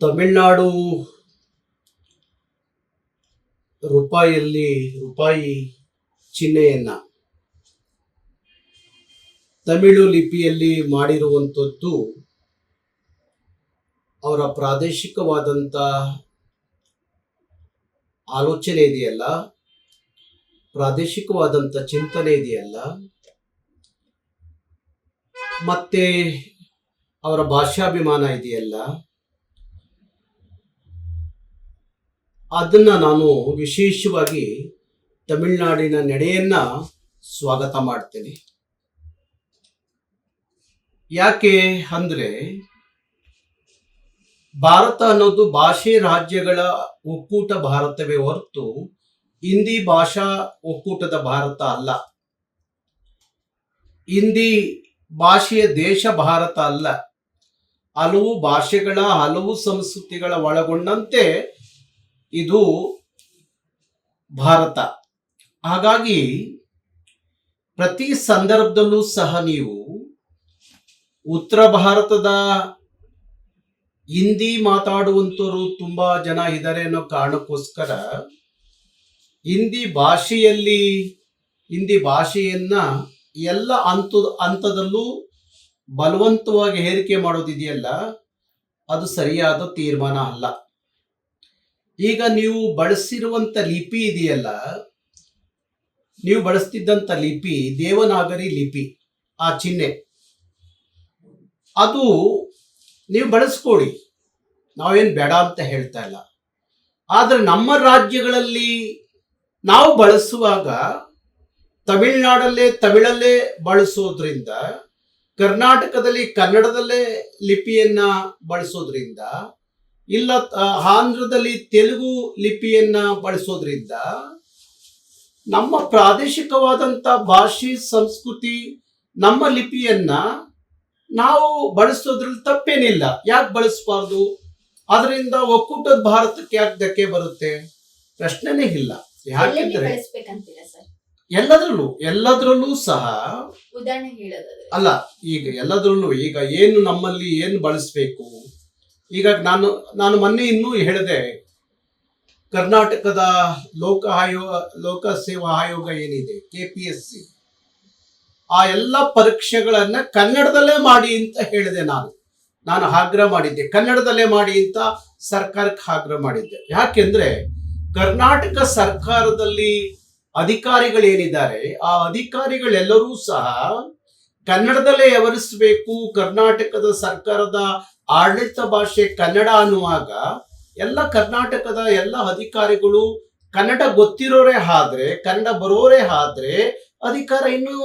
ತಮಿಳುನಾಡು ರೂಪಾಯಿ ಚಿಹ್ನೆಯನ್ನ ತಮಿಳು ಲಿಪಿಯಲ್ಲಿ ಮಾಡಿರುವಂಥದ್ದು ಅವರ ಪ್ರಾದೇಶಿಕವಾದಂಥ ಆಲೋಚನೆ ಇದೆಯಲ್ಲ, ಪ್ರಾದೇಶಿಕವಾದಂಥ ಚಿಂತನೆ ಇದೆಯಲ್ಲ, ಮತ್ತೆ ಅವರ ಭಾಷಾಭಿಮಾನ ಇದೆಯಲ್ಲ, ಅದನ್ನ ನಾನು ವಿಶೇಷವಾಗಿ ತಮಿಳುನಾಡಿನ ನಡೆಯನ್ನ ಸ್ವಾಗತ ಮಾಡ್ತೇನೆ. ಯಾಕೆ ಅಂದ್ರೆ ಭಾರತ ಅನ್ನೋದು ಭಾಷೆ ರಾಜ್ಯಗಳ ಒಕ್ಕೂಟ ಭಾರತವೇ ಹೊರತು ಹಿಂದಿ ಭಾಷಾ ಒಕ್ಕೂಟದ ಭಾರತ ಅಲ್ಲ. ಹಿಂದಿ ಭಾಷೆಯ ದೇಶ ಭಾರತ ಅಲ್ಲ. ಹಲವು ಭಾಷೆಗಳ ಹಲವು ಸಂಸ್ಕೃತಿಗಳ ಒಳಗೊಂಡಂತೆ ಇದು ಭಾರತ. ಹಾಗಾಗಿ ಪ್ರತಿ ಸಂದರ್ಭದಲ್ಲೂ ಸಹ ನೀವು ಉತ್ತರ ಭಾರತದ ಹಿಂದಿ ಮಾತಾಡುವಂಥವ್ರು ತುಂಬಾ ಜನ ಇದ್ದಾರೆ ಅನ್ನೋ ಕಾರಣಕ್ಕೋಸ್ಕರ ಹಿಂದಿ ಭಾಷೆಯನ್ನ ಎಲ್ಲ ಹಂತದಲ್ಲೂ ಬಲವಂತವಾಗಿ ಹೇರಿಕೆ ಮಾಡೋದಿದೆಯಲ್ಲ, ಅದು ಸರಿಯಾದ ತೀರ್ಮಾನ ಅಲ್ಲ. ಈಗ ನೀವು ಬಳಸಿರುವಂತ ಲಿಪಿ ಇದೆಯಲ್ಲ, ನೀವು ಬಳಸ್ತಿದ್ದಂಥ ಲಿಪಿ ದೇವನಾಗರಿ ಲಿಪಿ, ಆ ಚಿಹ್ನೆ ಅದು ನೀವು ಬಳಸ್ಕೊಡಿ, ನಾವೇನು ಬೇಡ ಅಂತ ಹೇಳ್ತಾ ಇಲ್ಲ. ಆದರೆ ನಮ್ಮ ರಾಜ್ಯಗಳಲ್ಲಿ ನಾವು ಬಳಸುವಾಗ ತಮಿಳಲ್ಲೇ ಬಳಸೋದ್ರಿಂದ, ಕರ್ನಾಟಕದಲ್ಲಿ ಕನ್ನಡದಲ್ಲೇ ಲಿಪಿಯನ್ನ ಬಳಸೋದ್ರಿಂದ, ಇಲ್ಲ ಆಂಧ್ರದಲ್ಲಿ ತೆಲುಗು ಲಿಪಿಯನ್ನ ಬಳಸೋದ್ರಿಂದ ನಮ್ಮ ಪ್ರಾದೇಶಿಕವಾದಂಥ ಭಾಷೆ ಸಂಸ್ಕೃತಿ ನಮ್ಮ ಲಿಪಿಯನ್ನ ನಾವು ಬಳಸೋದ್ರಲ್ಲಿ ತಪ್ಪೇನಿಲ್ಲ. ಯಾಕೆ ಬಳಸಬಾರ್ದು? ಅದರಿಂದ ಒಕ್ಕೂಟದ ಭಾರತಕ್ಕೆ ಯಾಕೆ ಧಕ್ಕೆ ಬರುತ್ತೆ? ಪ್ರಶ್ನೆನೇ ಇಲ್ಲ. ಯಾಕೆಂದ್ರೆ ಎಲ್ಲದರಲ್ಲೂ ಸಹ ಅಲ್ಲ, ಈಗ ಎಲ್ಲದರಲ್ಲೂ ಈಗ ಏನು ನಮ್ಮಲ್ಲಿ ಏನು ಬಳಸಬೇಕು, ಈಗ ನಾನು ಮೊನ್ನೆ ಇನ್ನೂ ಹೇಳಿದೆ, ಕರ್ನಾಟಕದ ಲೋಕ ಸೇವಾ ಆಯೋಗ ಏನಿದೆ KPSC, ಆ ಎಲ್ಲ ಪರೀಕ್ಷೆಗಳನ್ನ ಕನ್ನಡದಲ್ಲೇ ಮಾಡಿ ಅಂತ ಹೇಳಿದೆ. ನಾನು ಆಗ್ರಹ ಮಾಡಿದ್ದೆ, ಕನ್ನಡದಲ್ಲೇ ಮಾಡಿ ಅಂತ ಸರ್ಕಾರಕ್ಕೆ ಆಗ್ರಹ ಮಾಡಿದ್ದೆ. ಯಾಕೆಂದ್ರೆ ಕರ್ನಾಟಕ ಸರ್ಕಾರದಲ್ಲಿ ಅಧಿಕಾರಿಗಳೇನಿದ್ದಾರೆ, ಆ ಅಧಿಕಾರಿಗಳೆಲ್ಲರೂ ಸಹ ಕನ್ನಡದಲ್ಲೇ ವ್ಯವಹರಿಸಬೇಕು. ಕರ್ನಾಟಕದ ಸರ್ಕಾರದ ಆಡಳಿತ ಭಾಷೆ ಕನ್ನಡ ಅನ್ನುವಾಗ ಎಲ್ಲ ಕರ್ನಾಟಕದ ಎಲ್ಲ ಅಧಿಕಾರಿಗಳು ಕನ್ನಡ ಗೊತ್ತಿರೋರೇ ಆದ್ರೆ, ಕನ್ನಡ ಬರೋರೇ ಆದ್ರೆ ಅಧಿಕಾರ ಇನ್ನೂ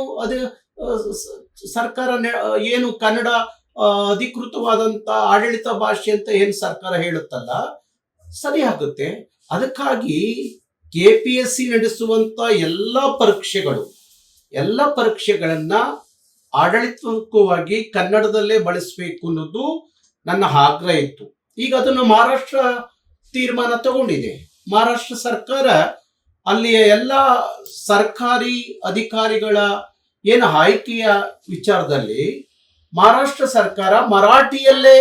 ಸರ್ಕಾರ ಏನು ಕನ್ನಡ ಅಧಿಕೃತವಾದಂತ ಆಡಳಿತ ಭಾಷೆ ಅಂತ ಏನು ಸರ್ಕಾರ ಹೇಳುತ್ತಲ್ಲ, ಸರಿ ಆಗುತ್ತೆ. ಅದಕ್ಕಾಗಿ KPSC ನಡೆಸುವಂತ ಎಲ್ಲ ಪರೀಕ್ಷೆಗಳನ್ನ ಆಡಳಿತವಾಗಿ ಕನ್ನಡದಲ್ಲೇ ಬಳಸಬೇಕು ಅನ್ನೋದು ನನ್ನ ಆಗ್ರಹ ಇತ್ತು. ಈಗ ಅದನ್ನು ಮಹಾರಾಷ್ಟ್ರ ತೀರ್ಮಾನ ತಗೊಂಡಿದೆ. ಮಹಾರಾಷ್ಟ್ರ ಸರ್ಕಾರ ಅಲ್ಲಿಯ ಎಲ್ಲ ಸರ್ಕಾರಿ ಅಧಿಕಾರಿಗಳ ಏನು ಆಯ್ಕೆಯ ವಿಚಾರದಲ್ಲಿ ಮಹಾರಾಷ್ಟ್ರ ಸರ್ಕಾರ ಮರಾಠಿಯಲ್ಲೇ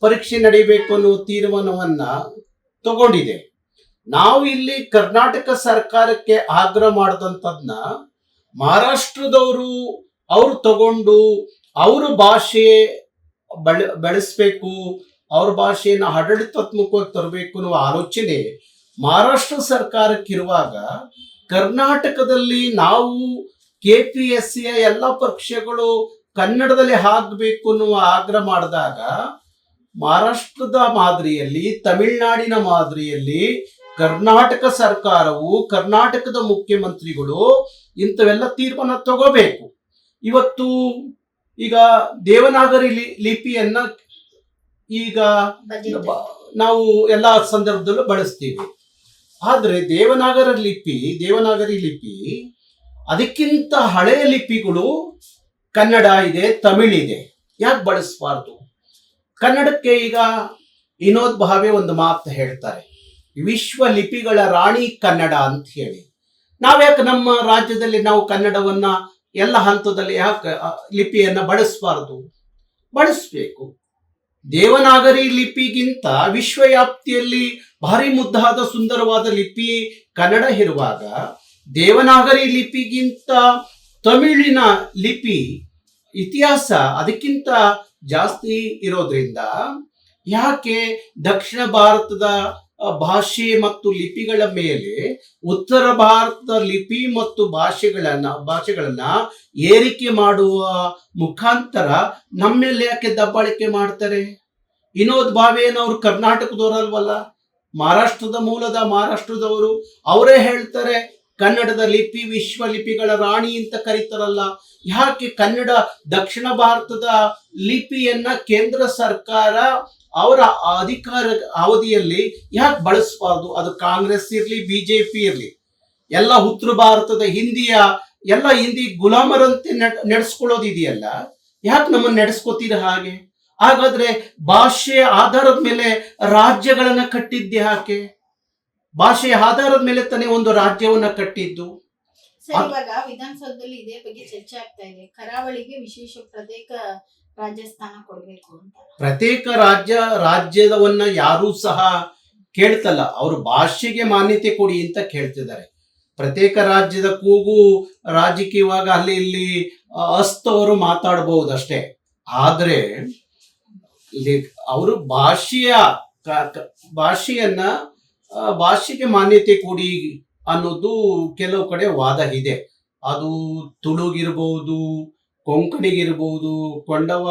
ಪರೀಕ್ಷೆ ನಡೀಬೇಕು ಅನ್ನೋ ತೀರ್ಮಾನವನ್ನ ತಗೊಂಡಿದೆ. ನಾವು ಇಲ್ಲಿ ಕರ್ನಾಟಕ ಸರ್ಕಾರಕ್ಕೆ ಆಗ್ರಹ ಮಾಡಿದಂಥದ್ನ ಮಹಾರಾಷ್ಟ್ರದವರು ಅವ್ರು ತಗೊಂಡು ಅವ್ರ ಭಾಷೆ ಬೆಳೆಸ್ಬೇಕು, ಅವ್ರ ಭಾಷೆಯನ್ನು ಆಡಳಿತಾತ್ಮಕವಾಗಿ ತರಬೇಕು ಅನ್ನುವ ಆಲೋಚನೆ ಮಹಾರಾಷ್ಟ್ರ ಸರ್ಕಾರಕ್ಕಿರುವಾಗ, ಕರ್ನಾಟಕದಲ್ಲಿ ನಾವು KPSCಯ ಎಲ್ಲ ಪರೀಕ್ಷೆಗಳು ಕನ್ನಡದಲ್ಲಿ ಆಗಬೇಕು ಅನ್ನುವ ಆಗ್ರಹ ಮಾಡಿದಾಗ, ಮಹಾರಾಷ್ಟ್ರದ ಮಾದರಿಯಲ್ಲಿ, ತಮಿಳುನಾಡಿನ ಮಾದರಿಯಲ್ಲಿ ಕರ್ನಾಟಕ ಸರ್ಕಾರವು, ಕರ್ನಾಟಕದ ಮುಖ್ಯಮಂತ್ರಿಗಳು ಇಂಥವೆಲ್ಲ ತೀರ್ಮಾನ ತಗೋಬೇಕು. ಇವತ್ತು ಈಗ ದೇವನಾಗರಿ ಲಿಪಿಯನ್ನ ಈಗ ನಾವು ಎಲ್ಲ ಸಂದರ್ಭದಲ್ಲೂ ಬಳಸ್ತೀವಿ. ಆದ್ರೆ ದೇವನಾಗರಿ ಲಿಪಿ ಅದಕ್ಕಿಂತ ಹಳೆಯ ಲಿಪಿಗಳು ಕನ್ನಡ ಇದೆ, ತಮಿಳಿದೆ. ಯಾಕೆ ಬಳಸಬಾರ್ದು? ಕನ್ನಡಕ್ಕೆ ಈಗ ವಿನೋದ್ ಭಾವೆ ಒಂದು ಮಾತು ಹೇಳ್ತಾರೆ, ವಿಶ್ವ ಲಿಪಿಗಳ ರಾಣಿ ಕನ್ನಡ ಅಂತ ಹೇಳಿ. ನಾವ್ಯಾಕೆ ನಮ್ಮ ರಾಜ್ಯದಲ್ಲಿ ನಾವು ಕನ್ನಡವನ್ನ ಎಲ್ಲ ಹಂತದಲ್ಲಿ ಯಾಕೆ ಲಿಪಿಯನ್ನ ಬಳಸಬಾರ್ದು? ಬಳಸಬೇಕು. ದೇವನಾಗರಿ ಲಿಪಿಗಿಂತ ವಿಶ್ವವ್ಯಾಪ್ತಿಯಲ್ಲಿ ಭಾರಿ ಮುದ್ದಾದ ಸುಂದರವಾದ ಲಿಪಿ ಕನ್ನಡ ಇರುವಾಗ, ದೇವನಾಗರಿ ಲಿಪಿಗಿಂತ ತಮಿಳಿನ ಲಿಪಿ ಇತಿಹಾಸ ಅದಕ್ಕಿಂತ ಜಾಸ್ತಿ ಇರೋದ್ರಿಂದ ಯಾಕೆ ದಕ್ಷಿಣ ಭಾರತದ ಭಾಷೆ ಮತ್ತು ಲಿಪಿಗಳ ಮೇಲೆ ಉತ್ತರ ಭಾರತದ ಲಿಪಿ ಮತ್ತು ಭಾಷೆಗಳನ್ನ ಏರಿಕೆ ಮಾಡುವ ಮುಖಾಂತರ ನಮ್ಮೇಲೆ ಯಾಕೆ ದಬ್ಬಾಳಿಕೆ ಮಾಡ್ತಾರೆ? ವಿನೋದ್ ಭಾವೇನವರು ಕರ್ನಾಟಕದವರಲ್ವಲ್ಲ, ಮಹಾರಾಷ್ಟ್ರದ ಮೂಲದ ಮಹಾರಾಷ್ಟ್ರದವರು. ಅವರೇ ಹೇಳ್ತಾರೆ ಕನ್ನಡದ ಲಿಪಿ ವಿಶ್ವ ಲಿಪಿಗಳ ರಾಣಿ ಅಂತ ಕರೀತಾರಲ್ಲ. ಯಾಕೆ ಕನ್ನಡ ದಕ್ಷಿಣ ಭಾರತದ ಲಿಪಿಯನ್ನ ಕೇಂದ್ರ ಸರ್ಕಾರ ಅವರ ಅಧಿಕಾರ ಅವಧಿಯಲ್ಲಿ ಯಾಕೆ ಬಳಸಬಾರ್ದು? ಅದು ಕಾಂಗ್ರೆಸ್ ಇರ್ಲಿ, ಬಿಜೆಪಿ ಇರ್ಲಿ, ಎಲ್ಲ ಉತ್ತರ ಭಾರತದ ಹಿಂದಿ ಗುಲಾಮರಂತೆ ನಡೆಸ್ಕೊಳ್ಳೋದಿದೆಯಲ್ಲ, ಯಾಕೆ ನಮ್ಮನ್ನು ನಡೆಸ್ಕೋತೀರ ಹಾಗೆ? ಹಾಗಾದ್ರೆ ಭಾಷೆಯ ಆಧಾರದ ಮೇಲೆ ರಾಜ್ಯಗಳನ್ನ ಕಟ್ಟಿದ್ದೆ ಯಾಕೆ? ಭಾಷೆಯ ಆಧಾರದ ಮೇಲೆ ತಾನೇ ಒಂದು ರಾಜ್ಯವನ್ನ ಕಟ್ಟಿದ್ದು. ಇವಾಗ ವಿಧಾನಸೌಧದಲ್ಲಿ ಇದೇ ಬಗ್ಗೆ ಚರ್ಚೆ ಆಗ್ತಾ ಇದೆ, ಕರಾವಳಿಗೆ ವಿಶೇಷ ಪ್ರತ್ಯೇಕ ರಾಜ್ಯ ಸ್ಥಾನ ಕೊಡಬೇಕು ಅಂತ. ಪ್ರತ್ಯೇಕ ರಾಜ್ಯದವನ್ನ ಯಾರೂ ಸಹ ಕೇಳ್ತಲ್ಲ, ಅವರು ಭಾಷೆಗೆ ಮಾನ್ಯತೆ ಕೊಡಿ ಅಂತ ಕೇಳ್ತಿದ್ದಾರೆ. ಪ್ರತ್ಯೇಕ ರಾಜ್ಯದ ಕೂಗು ರಾಜಕೀಯವಾಗ ಅಲ್ಲಿ ಇಲ್ಲಿ ಅಸ್ತವರು ಮಾತಾಡಬಹುದಷ್ಟೇ. ಆದ್ರೆ ಅವರು ಭಾಷೆಗೆ ಮಾನ್ಯತೆ ಕೊಡಿ ಅನ್ನೋದು ಕೆಲವು ಕಡೆ ವಾದ ಇದೆ. ಅದು ತುಳುಗಿರ್ಬೋದು, ಕೊಂಕಣಿಗಿರ್ಬೋದು, ಕೊಂಡವ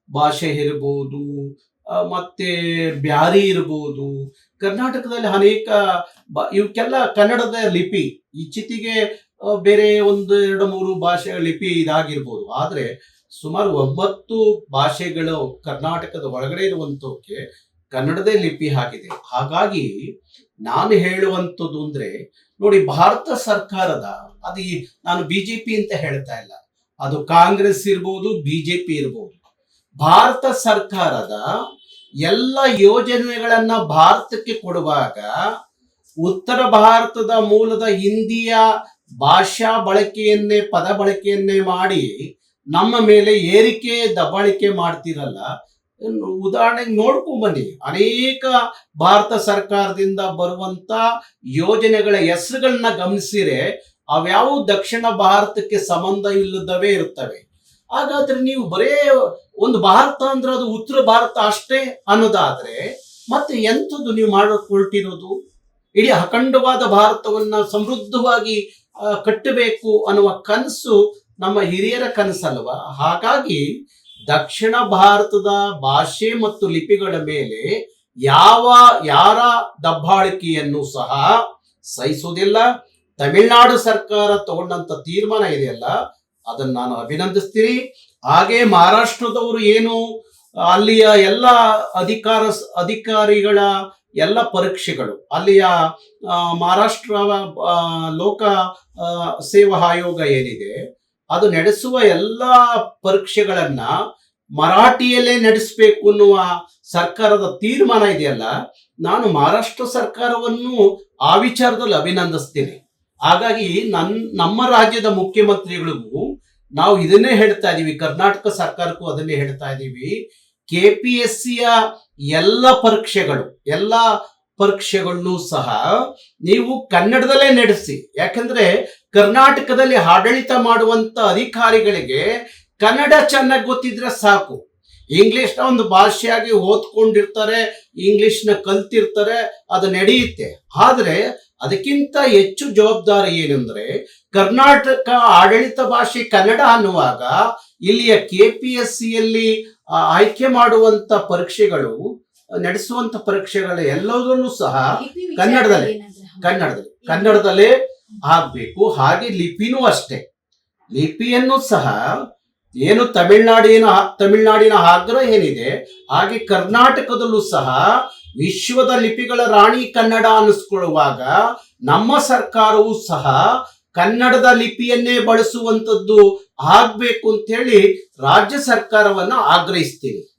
ಭಾಷೆ ಇರ್ಬೋದು, ಮತ್ತೆ ಬ್ಯಾರಿ ಇರ್ಬೋದು. ಕರ್ನಾಟಕದಲ್ಲಿ ಅನೇಕ ಇವಕ್ಕೆಲ್ಲ ಕನ್ನಡದ ಲಿಪಿ ಇಚ್ಚಿತಿಗೆ ಬೇರೆ 1-2-3 ಭಾಷೆಗಳ ಲಿಪಿ ಇದಾಗಿರ್ಬೋದು. ಆದ್ರೆ ಸುಮಾರು 9 ಭಾಷೆಗಳು ಕರ್ನಾಟಕದ ಒಳಗಡೆ ಇರುವಂತಕ್ಕೆ ಕನ್ನಡದೇ ಲಿಪಿ ಆಗಿದೆ. ಹಾಗಾಗಿ ನಾನು ಹೇಳುವಂಥದ್ದು ಅಂದ್ರೆ ನೋಡಿ, ಭಾರತ ಸರ್ಕಾರದ ನಾನು ಬಿಜೆಪಿ ಅಂತ ಹೇಳ್ತಾ ಇಲ್ಲ, ಅದು ಕಾಂಗ್ರೆಸ್ ಇರ್ಬೋದು, ಬಿಜೆಪಿ ಇರ್ಬೋದು, ಭಾರತ ಸರ್ಕಾರದ ಎಲ್ಲ ಯೋಜನೆಗಳನ್ನ ಭಾರತಕ್ಕೆ ಕೊಡುವಾಗ ಉತ್ತರ ಭಾರತದ ಮೂಲದ ಹಿಂದಿಯ ಭಾಷಾ ಪದ ಬಳಕೆಯನ್ನೇ ಮಾಡಿ ನಮ್ಮ ಮೇಲೆ ಏರಿಕೆ ದಬ್ಬಾಳಿಕೆ ಮಾಡ್ತಿರಲ್ಲ. ಉದಾಹರಣೆಗೆ ನೋಡ್ಕೊಂಡ್ ಬನ್ನಿ, ಅನೇಕ ಭಾರತ ಸರ್ಕಾರದಿಂದ ಬರುವಂತ ಯೋಜನೆಗಳ ಹೆಸರುಗಳನ್ನ ಗಮನಿಸಿರೆ ಅವ್ಯಾವ ದಕ್ಷಿಣ ಭಾರತಕ್ಕೆ ಸಂಬಂಧ ಇಲ್ಲದವೇ ಇರುತ್ತವೆ. ಹಾಗಾದ್ರೆ ನೀವು ಬರೇ ಒಂದು ಭಾರತ ಅಂದ್ರೆ ಅದು ಉತ್ತರ ಭಾರತ ಅಷ್ಟೇ ಅನ್ನೋದಾದ್ರೆ ಮತ್ತೆ ಎಂಥದ್ದು ನೀವು ಮಾಡಿಕೊಳ್ತಿರೋದು? ಇಡೀ ಅಖಂಡವಾದ ಭಾರತವನ್ನ ಸಮೃದ್ಧವಾಗಿ ಕಟ್ಟಬೇಕು ಅನ್ನುವ ಕನಸು ನಮ್ಮ ಹಿರಿಯರ ಕನಸಲ್ವಾ? ಹಾಗಾಗಿ ದಕ್ಷಿಣ ಭಾರತದ ಭಾಷೆ ಮತ್ತು ಲಿಪಿಗಳ ಮೇಲೆ ಯಾರ ದಬ್ಬಾಳಿಕೆಯನ್ನು ಸಹ ಸಹಿಸುವುದಿಲ್ಲ. ತಮಿಳುನಾಡು ಸರ್ಕಾರ ತಗೊಂಡಂತ ತೀರ್ಮಾನ ಇದೆಯಲ್ಲ, ಅದನ್ನು ನಾನು ಅಭಿನಂದಿಸ್ತೀನಿ. ಹಾಗೆ ಮಹಾರಾಷ್ಟ್ರದವರು ಏನು ಅಲ್ಲಿಯ ಎಲ್ಲ ಅಧಿಕಾರಿಗಳ ಎಲ್ಲ ಪರೀಕ್ಷೆಗಳು, ಅಲ್ಲಿಯ ಮಹಾರಾಷ್ಟ್ರ ಲೋಕ ಸೇವಾ ಆಯೋಗ ಏನಿದೆ ಅದು ನಡೆಸುವ ಎಲ್ಲ ಪರೀಕ್ಷೆಗಳನ್ನ ಮರಾಠಿಯಲ್ಲೇ ನಡೆಸಬೇಕು ಅನ್ನುವ ಸರ್ಕಾರದ ತೀರ್ಮಾನ ಇದೆಯಲ್ಲ, ನಾನು ಮಹಾರಾಷ್ಟ್ರ ಸರ್ಕಾರವನ್ನು ಆ ವಿಚಾರದಲ್ಲಿ ಅಭಿನಂದಿಸ್ತೀನಿ. ಹಾಗಾಗಿ ನಮ್ಮ ರಾಜ್ಯದ ಮುಖ್ಯಮಂತ್ರಿಗಳಿಗೂ ನಾವು ಇದನ್ನೇ ಹೇಳ್ತಾ ಇದೀವಿ, ಕರ್ನಾಟಕ ಸರ್ಕಾರಕ್ಕೂ ಅದನ್ನೇ ಹೇಳ್ತಾ ಇದೀವಿ. KPSCಯ ಎಲ್ಲ ಪರೀಕ್ಷೆಗಳನ್ನು ಸಹ ನೀವು ಕನ್ನಡದಲ್ಲೇ ನಡೆಸಿ. ಯಾಕಂದ್ರೆ ಕರ್ನಾಟಕದಲ್ಲಿ ಆಡಳಿತ ಮಾಡುವಂತ ಅಧಿಕಾರಿಗಳಿಗೆ ಕನ್ನಡ ಚೆನ್ನಾಗಿ ಗೊತ್ತಿದ್ರೆ ಸಾಕು. ಇಂಗ್ಲಿಷ್ನ ಒಂದು ಭಾಷೆಯಾಗಿ ಓದ್ಕೊಂಡಿರ್ತಾರೆ, ಇಂಗ್ಲಿಷ್ನ ಕಲ್ತಿರ್ತಾರೆ, ಅದು ನಡೆಯುತ್ತೆ. ಆದ್ರೆ ಅದಕ್ಕಿಂತ ಹೆಚ್ಚು ಜವಾಬ್ದಾರಿ ಏನಂದ್ರೆ ಕರ್ನಾಟಕ ಆಡಳಿತ ಭಾಷೆ ಕನ್ನಡ ಅನ್ನುವಾಗ ಇಲ್ಲಿಯ KPSCಯಲ್ಲಿ ಆಯ್ಕೆ ಮಾಡುವಂತ ಪರೀಕ್ಷೆಗಳು, ನಡೆಸುವಂತ ಪರೀಕ್ಷೆಗಳು ಎಲ್ಲದರಲ್ಲೂ ಸಹ ಕನ್ನಡದಲ್ಲೇ ಆಗ್ಬೇಕು. ಹಾಗೆ ಲಿಪಿನೂ ಅಷ್ಟೇ. ಲಿಪಿಯನ್ನು ಸಹ ಏನು ತಮಿಳುನಾಡಿನ ಆಗ್ರಹ ಏನಿದೆ, ಹಾಗೆ ಕರ್ನಾಟಕದಲ್ಲೂ ಸಹ ವಿಶ್ವದ ಲಿಪಿಗಳ ರಾಣಿ ಕನ್ನಡ ಅನ್ನಿಸ್ಕೊಳ್ಳುವಾಗ ನಮ್ಮ ಸರ್ಕಾರವೂ ಸಹ ಕನ್ನಡದ ಲಿಪಿಯನ್ನೇ ಬಳಸುವಂತದ್ದು ಆಗ್ಬೇಕು ಅಂತ ಹೇಳಿ ರಾಜ್ಯ ಸರ್ಕಾರವನ್ನ ಆಗ್ರಹಿಸ್ತೀನಿ.